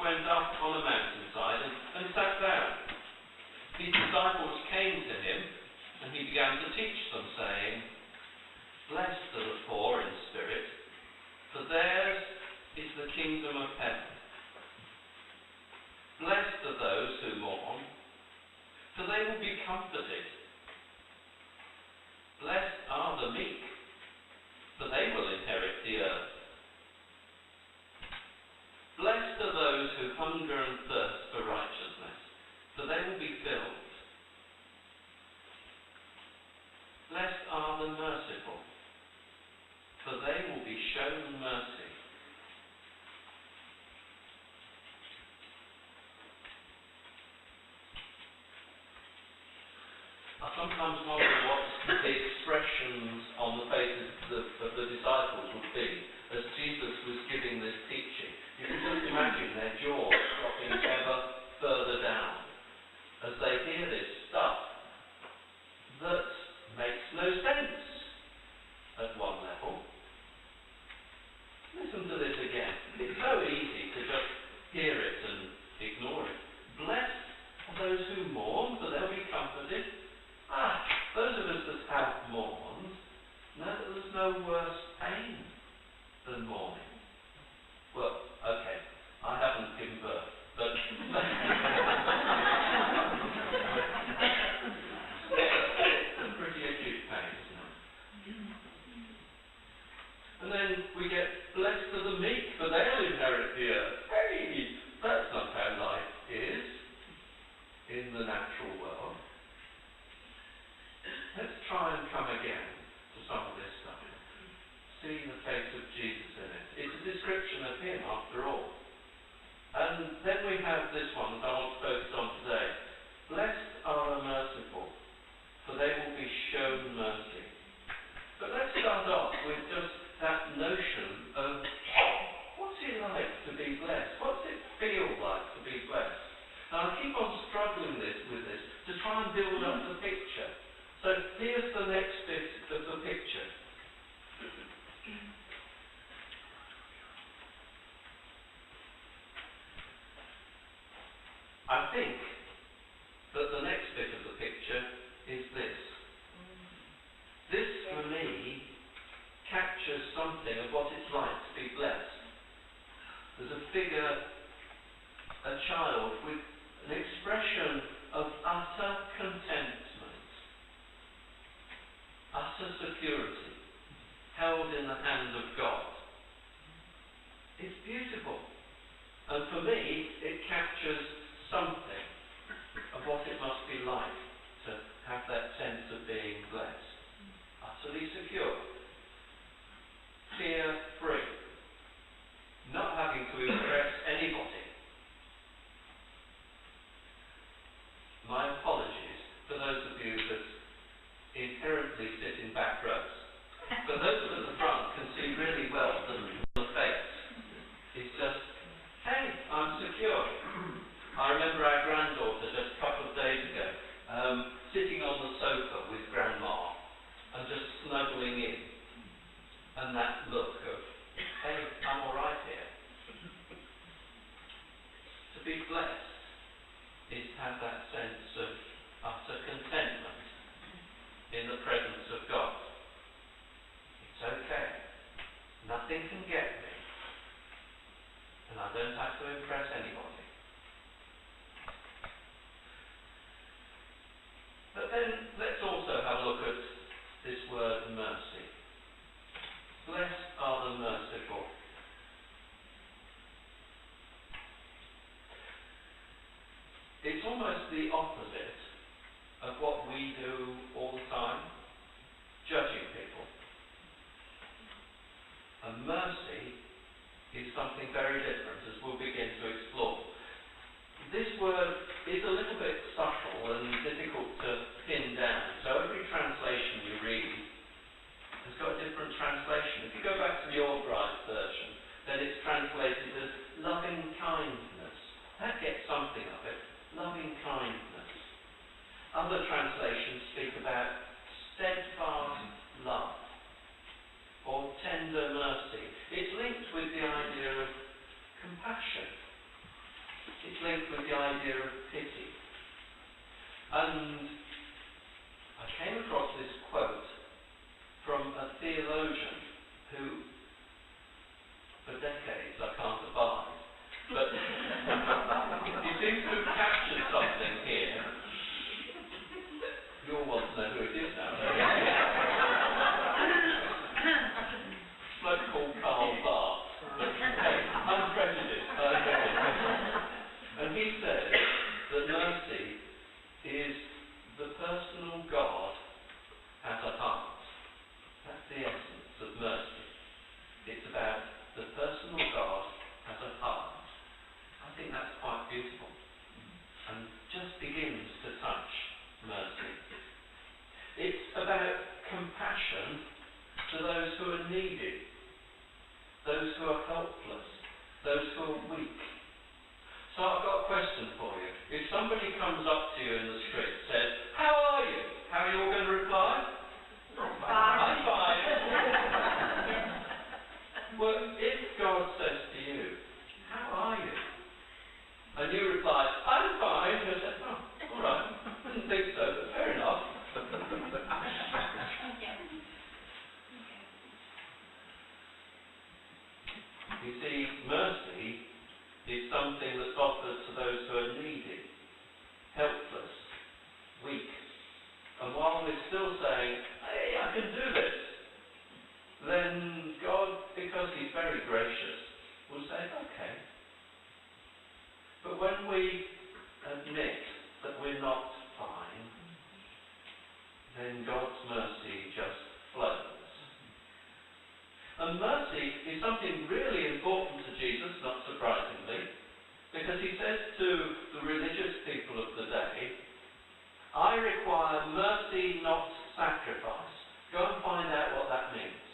went up on a mountainside and sat down. His disciples came to him, and he began to teach them, saying, "Blessed are the poor in spirit, for theirs is the kingdom of heaven. Blessed are those who mourn, for they will be comforted. Blessed are the meek, for they will inherit the earth. Blessed are those who hunger and thirst for righteousness, for they will be filled. Blessed are the merciful, for they will be shown mercy. I sometimes wonder what the expressions on the faces of the disciples would be as Jesus was giving this teaching. You can just imagine their jaws dropping ever further down as they hear this stuff that makes no sense at one level. Listen to this again. It's so easy to just hear it and ignore it. Blessed are those who mourn, for they'll be comforted. Those of us that have mourned know that there's no worse pain than mourning. Well, okay, I haven't given birth, but it's a pretty acute pain, isn't it? And then we get, blessed are the meek, for they'll inherit the earth. Hey, that's not how life is in the natural world. Let's try and come again to some of this stuff. See the face of Jesus in it. It's a description of him, after all. And then we have this one that I want to focus on today. Blessed are the merciful, for they will be shown mercy. But let's start off with just that notion of what's it like to be blessed? What's it feel like to be blessed? And I keep on struggling with this to try and build up the picture. So here's the next bit of the picture. I think that the next bit of the picture is this. This, for me, captures something of what it's like to be blessed. There's a figure, a child, with an expression of utter contentment. Utter security, held in the hand of God. It's beautiful. And for me, it captures something of what it must be like to have that sense of being blessed. Utterly secure. Fear-free. Not having to impress anybody. My apologies for those of you that inherently sit in back rows. But those of us at the front can see really well the face. It's just, hey, I'm secure. I remember our granddaughter just a couple of days ago sitting on the sofa with Grandma and just snuggling in. And that look of, hey, I'm all right here. To be blessed is to have that sense of utter contentment in the presence of God. It's okay. Nothing can get me. And I don't have to impress anybody. But then let's also have a look at this word mercy. Blessed are the merciful. It's almost the opposite of what we do all the time, judging people. And mercy is something very different, as we'll begin to explore. This word is a little bit subtle and difficult to pin down. So every translation you read has got a different translation. If you go back to the Authorized version, then it's translated as loving kindness. That gets something of it. Loving kindness. Other translations speak about steadfast love or tender mercy. It's linked with the idea of compassion It's linked with the idea of pity. And I came across this quote from a theologian who, for decades, I can't abide, but he seems to have captured something here. You'll want to know who it is now, don't you? A bloke called Karl Barth. Unprejudiced. And he says that mercy is the personal God has a heart. That's the essence of mercy. It's about the personal God has a heart. I think that's quite beautiful and just begins to touch mercy. It's about compassion to those who are needy, those who are helpless, those who are weak. So I've got a question for you. If somebody comes up to you in the street and says, "How are you?" How are you all going to reply? I'm fine. I'm fine. Well, if God says to you, "How are you?" and you reply, "I'm fine," you'll say, "Oh, all right. Didn't think so, but fair enough." You see, mercy is something that's offered to those who are needy, helpless, weak. And while we're still saying, "Hey, I can do this," then God, because He's very gracious, will say, "Okay." But when we admit that we're not fine, then God's mercy just flows. And mercy is something really important to Jesus, not surprisingly, because He says to the religious people of the day, "I require mercy, not sacrifice." Go and find out what that means.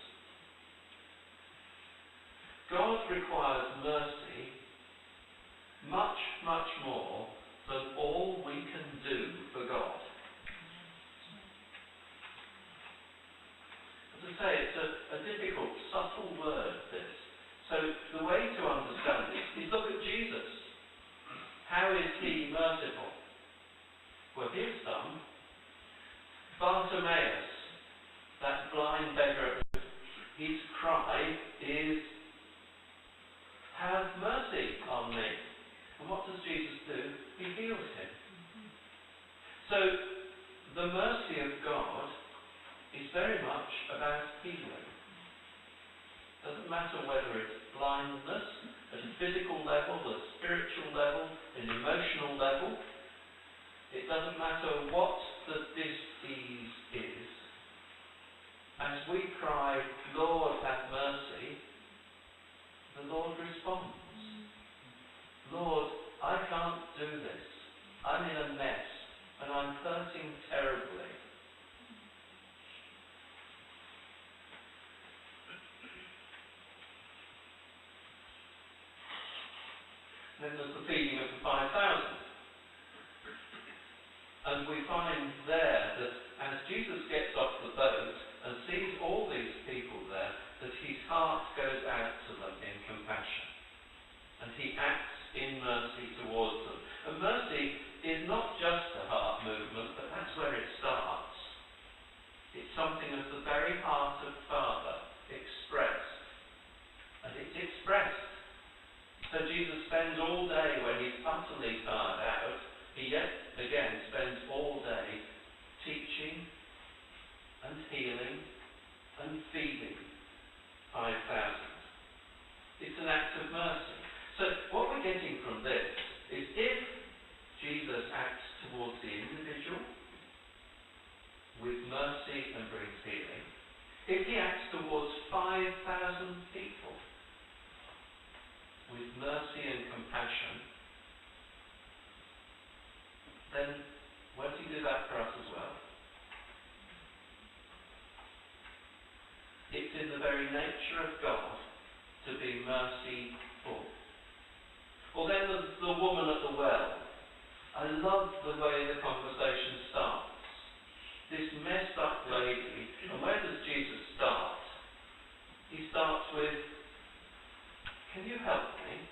God requires mercy much, much more than all we can do for God. As I say, it's a difficult, subtle word, this. So the way to understand this is look at Jesus. How is He merciful? Well, here's some. Bartimaeus, that blind beggar, his cry is, "Have mercy on me." And what does Jesus do? He heals him. So the mercy of God is very much about healing. Doesn't matter whether it's blindness at a physical level, a spiritual level, an emotional level. It doesn't matter what the disease is. As we cry, "Lord, have mercy," the Lord responds. "Lord, I can't do this. I'm in a mess and I'm hurting terribly." Then there's the feeding of the 5,000. And we find there that as Jesus gets off the boat and sees all these people there, that His heart goes out to them in compassion. And He acts in mercy towards them. And mercy is not just a heart movement, but that's where it starts. It's something of the very heart of Father expressed. And it's expressed. So Jesus spends all day when He's utterly tired out. He yet again spends all day teaching and healing and feeding 5,000. It's an act of mercy. So what we're getting from this is if Jesus acts towards the individual with mercy and brings healing, if He acts towards 5,000 people with mercy and compassion, then won't He do that for us as well? It's in the very nature of God to be merciful. Well, then there's the woman at the well. I love the way the conversation starts. This messed up lady, and where does Jesus start? He starts with, "Can you help me?"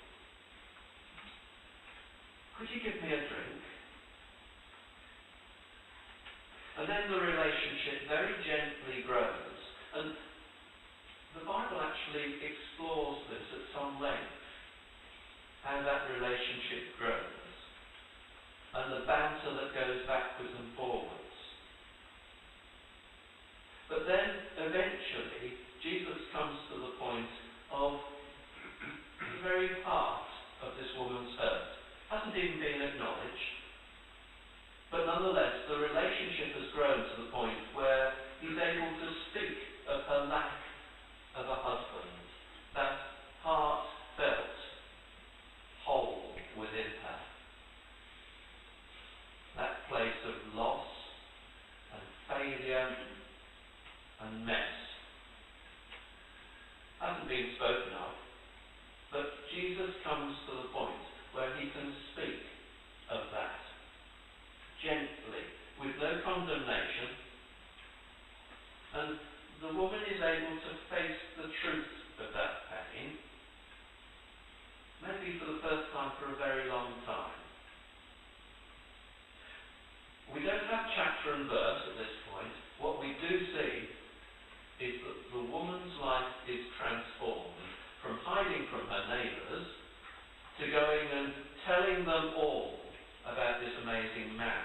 actually explores this at some length, how that relationship grows, and the banter that goes backwards and forwards. But then, eventually, Jesus comes to the point of the very heart of this woman's hurt. Hasn't even been acknowledged. But nonetheless, the relationship has grown to the point where he's able to speak of her lack of a husband, that heartfelt hole within her, that place of loss and failure and mess. Hasn't been spoken of, but Jesus comes to the point where he can speak of that gently, with no condemnation, and the woman is able to face the truth of that pain, maybe for the first time for a very long time. We don't have chapter and verse at this point. What we do see is that the woman's life is transformed from hiding from her neighbours to going and telling them all about this amazing man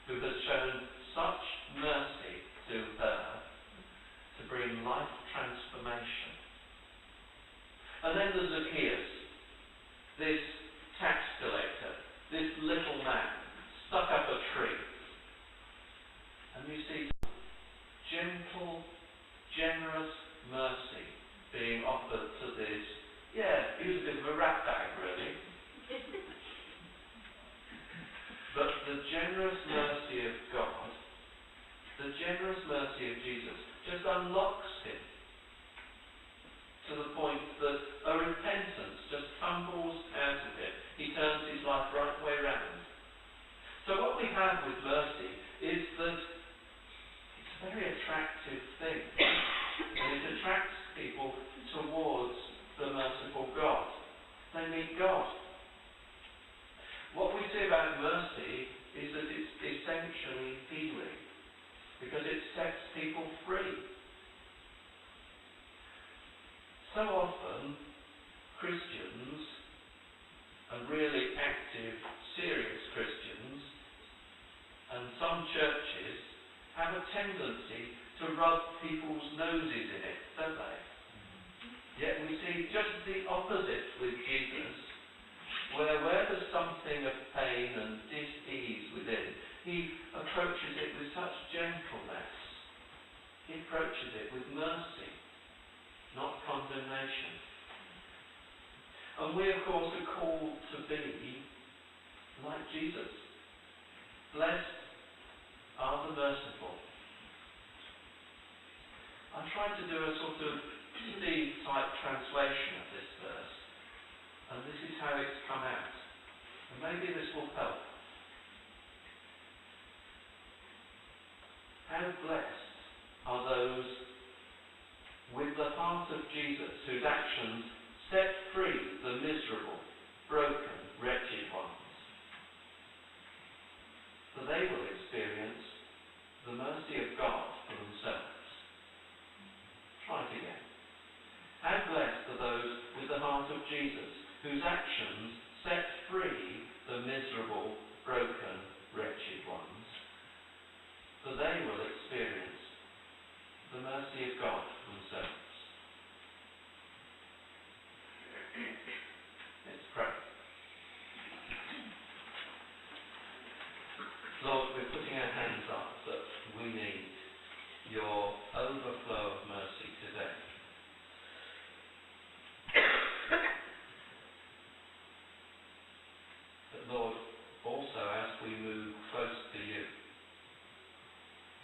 who has shown such mercy to her to bring life transformation. And then there's Zacchaeus, this tax collector, this little man stuck up a tree. And you see gentle, generous mercy being offered to this. Yeah, he was a bit of a rat bag, really. But the generous mercy of God, the generous mercy of Jesus, just unlocks him to the point that a repentance just tumbles out of him. He turns his life right way round. So what we have with mercy is that it's a very attractive thing. And it attracts people towards the merciful God. They meet God. What we see about mercy is that it's essentially healing, because it sets people free. So often, Christians, and really active, serious Christians, and some churches have a tendency to rub people's noses in it, don't they? Yet we see just the opposite with Jesus, where there's something of pain and dis-ease within, he approaches it with such gentleness. He approaches it with mercy, not condemnation. And we, of course, are called to be like Jesus. Blessed are the merciful. I tried to do a sort of Steve-type translation of this verse, and this is how it's come out. And maybe this will help. How blessed are those with the heart of Jesus, whose actions set free the miserable, broken, wretched ones. For they will experience the mercy of God for themselves. Try it again. How blessed are those with the heart of Jesus, whose actions set free the miserable, broken, wretched ones. For they will experience the mercy of God themselves. Let's pray. Lord, we're putting our hands up that we need your overflow of mercy today. But Lord, also as we move close to you,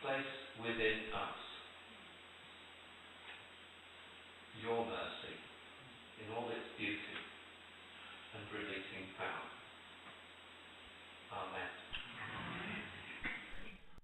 place within us your mercy in all its beauty.